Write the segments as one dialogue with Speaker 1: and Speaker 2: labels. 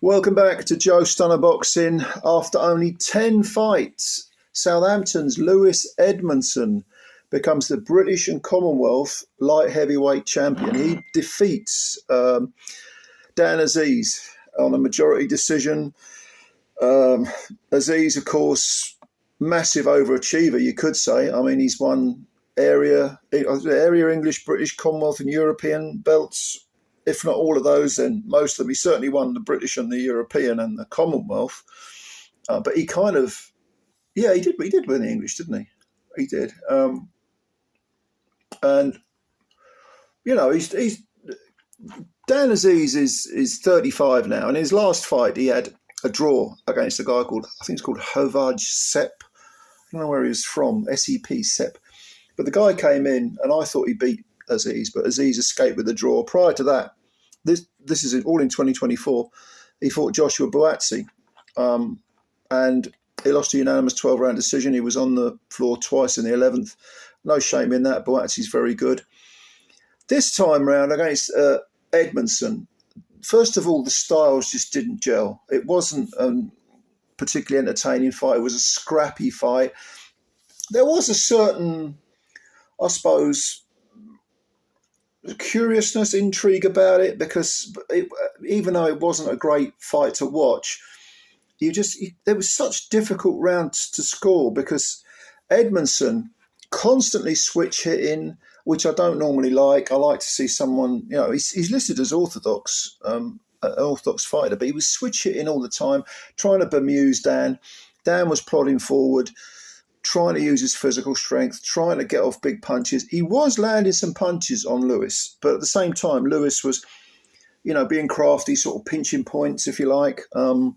Speaker 1: Welcome back to Joe Stunner Boxing. After only 10 fights, Southampton's Lewis Edmondson becomes the British and Commonwealth light heavyweight champion. He defeats Dan AZEEZ on a majority decision. AZEEZ, of course, massive overachiever, you could say. I mean, he's won area English, British, Commonwealth and European belts. If not all of those, then most of them. He certainly won the British and the European and the Commonwealth. But he kind of, he did win the English, didn't he? He did. And, he's Dan AZEEZ is 35 now. And in his last fight, he had a draw against a guy called, I think it's called Hovage Sepp. I don't know where he was from, SEP Sepp. But the guy came in, and I thought he beat AZEEZ, but AZEEZ escaped with a draw. Prior to that, this is all in 2024, he fought Joshua Buatsi, and he lost a unanimous 12-round decision. He was on the floor twice in the 11th. No shame in that. Buatsi's very good. This time round against Edmondson, first of all, the styles just didn't gel. It wasn't a particularly entertaining fight. It was a scrappy fight. There was a certain, I suppose, curiousness, intrigue about it, because even though it wasn't a great fight to watch, there was such difficult rounds to score because Edmondson constantly switch hitting, which I don't normally like. I like to see someone, he's listed as orthodox, an orthodox fighter, but he was switch hitting all the time, trying to bemuse Dan. Dan was plodding forward, trying to use his physical strength, trying to get off big punches. He was landing some punches on Lewis, but at the same time, Lewis was, being crafty, sort of pinching points, if you like. And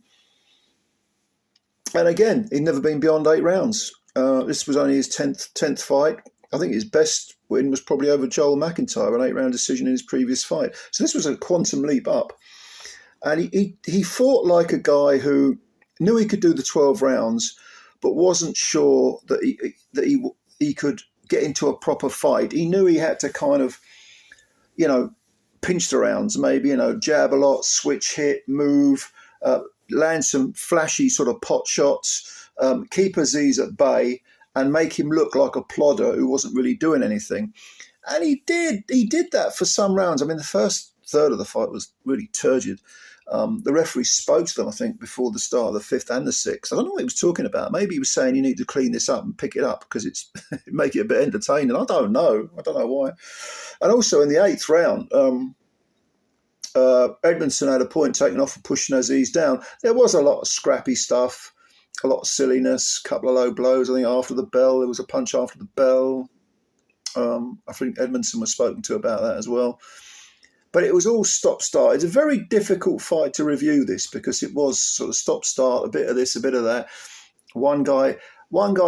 Speaker 1: again, he'd never been beyond 8 rounds. This was only his 10th fight. I think his best win was probably over Joel McIntyre, an 8-round decision in his previous fight. So this was a quantum leap up. And he fought like a guy who knew he could do the 12 rounds, but wasn't sure that he could get into a proper fight. He knew he had to kind of, pinch the rounds, maybe, jab a lot, switch hit, move, land some flashy sort of pot shots, keep AZEEZ at bay and make him look like a plodder who wasn't really doing anything. And he did that for some rounds. I mean, the first third of the fight was really turgid. The referee spoke to them, I think, before the start of the 5th and the 6th. I don't know what he was talking about. Maybe he was saying you need to clean this up and pick it up because it's make it a bit entertaining. I don't know why. And also in the 8th round, Edmondson had a point taken off for pushing AZEEZ down. There was a lot of scrappy stuff, a lot of silliness, a couple of low blows. I think after the bell, there was a punch after the bell. I think Edmondson was spoken to about that as well. But it was all stop-start. It's a very difficult fight to review this because it was sort of stop-start, a bit of this, a bit of that. One guy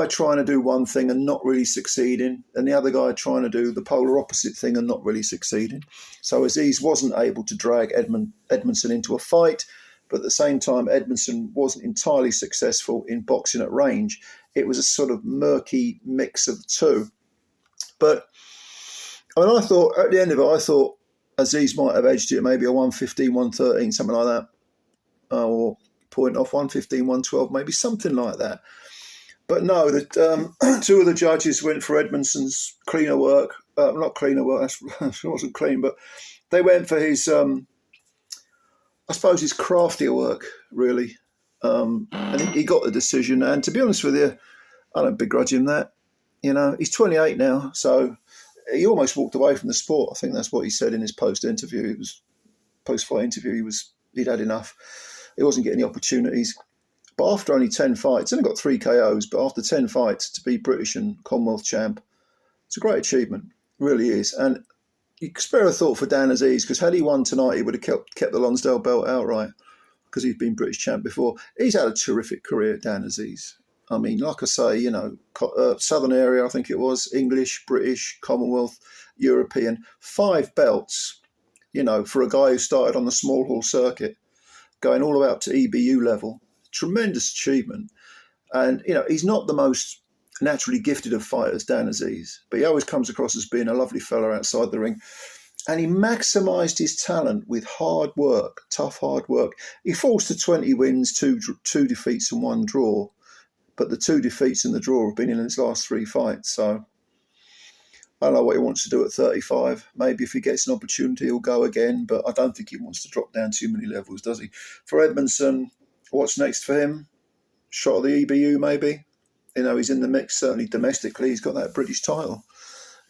Speaker 1: trying to do one thing and not really succeeding, and the other guy trying to do the polar opposite thing and not really succeeding. So AZEEZ wasn't able to drag Edmondson into a fight, but at the same time, Edmondson wasn't entirely successful in boxing at range. It was a sort of murky mix of the two. But I mean, I thought at the end of it, AZEEZ might have edged it, maybe a 115, 113, something like that. Or point off 115, 112, maybe something like that. But no, two of the judges went for Edmondson's cleaner work. Not cleaner work, that wasn't clean, but they went for his, I suppose, his craftier work, really. And he got the decision. And to be honest with you, I don't begrudge him that. He's 28 now, so he almost walked away from the sport. I think that's what he said in his post-fight interview. He'd had enough. He wasn't getting the opportunities. But after only 10 fights, only got 3 KOs, but after 10 fights to be British and Commonwealth champ, it's a great achievement. It really is. And you spare a thought for Dan AZEEZ, because had he won tonight, he would have kept the Lonsdale belt outright because he'd been British champ before. He's had a terrific career, Dan AZEEZ. I mean, like I say, Southern area, I think it was, English, British, Commonwealth, European, 5 belts, for a guy who started on the small hall circuit, going all the way up to EBU level. Tremendous achievement. And, he's not the most naturally gifted of fighters, Dan AZEEZ, but he always comes across as being a lovely fella outside the ring. And he maximised his talent with hard work, tough hard work. He falls to 20 wins, two defeats and 1 draw. But the 2 defeats and the draw have been in his last 3 fights. So I don't know what he wants to do at 35. Maybe if he gets an opportunity, he'll go again. But I don't think he wants to drop down too many levels, does he? For Edmondson, what's next for him? Shot of the EBU, maybe? You know, he's in the mix, certainly domestically. He's got that British title.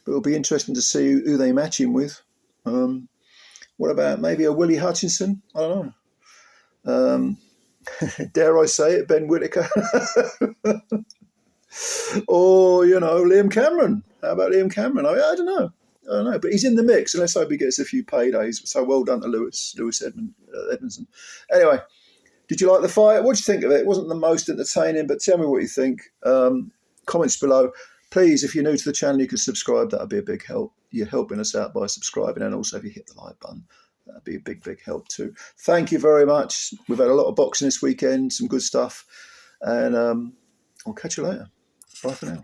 Speaker 1: But it'll be interesting to see who they match him with. What about maybe a Willie Hutchinson? I don't know. Dare I say it, Ben Whittaker? Or, you know, Liam Cameron. How about Liam Cameron? I don't know. But he's in the mix, and let's hope he gets a few paydays. So well done to Lewis Edmondson. Anyway, did you like the fight? What did you think of it? It wasn't the most entertaining, but tell me what you think. Comments below. Please, if you're new to the channel, you can subscribe. That would be a big help. You're helping us out by subscribing, and also if you hit the like button, that'd be a big, big help too. Thank you very much. We've had a lot of boxing this weekend, some good stuff, and I'll catch you later. Bye for now.